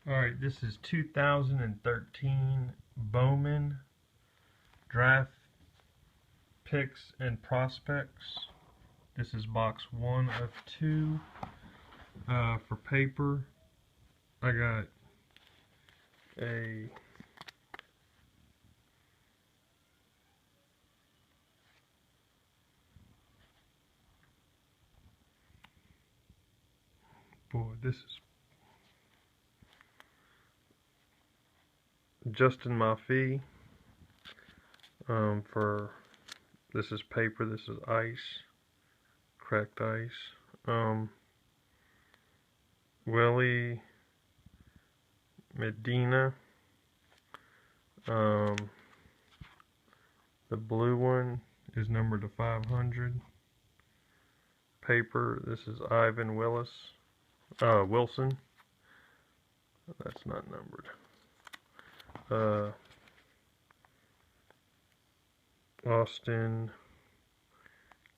Alright, this is 2013 Bowman Draft Picks and Prospects. This is box 1 of 2. For paper, I got a this is Justin Maffei. This is paper, this is ice, cracked ice. Willie Medina. The blue one is numbered to 500. Paper, this is Ivan Wilson. That's not numbered. Austin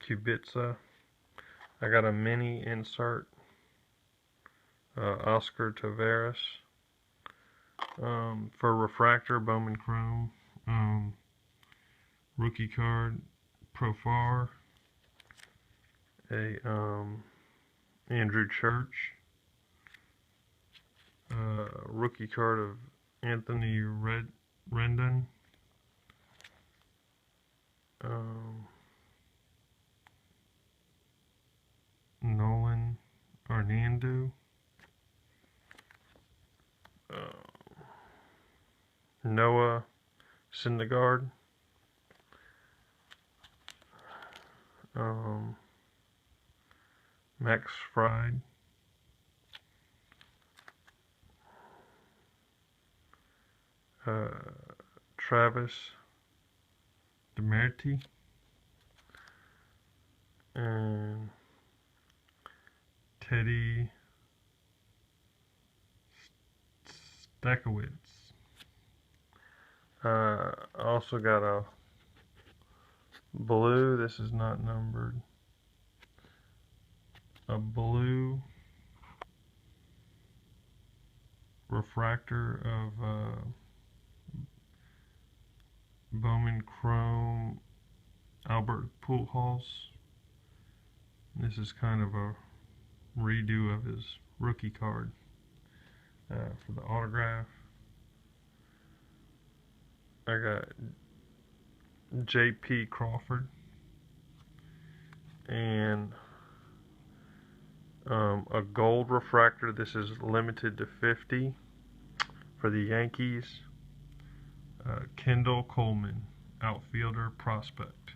Kubica. I got a mini insert. Oscar Taveras. For refractor, Bowman Chrome. Rookie card, Profar. Andrew Church. Rookie card of Anthony Rendon. Nolan Arnando. Noah Syndergaard. Max Fried. Travis Demerty. And Teddy Stakowitz. I also got a blue, this is not numbered, a blue refractor of Bowman Chrome Albert Pujols. This is kind of a redo of his rookie card for the autograph. I got J.P. Crawford and a gold refractor. This is limited to 50 for the Yankees. Kendall Coleman, outfielder prospect.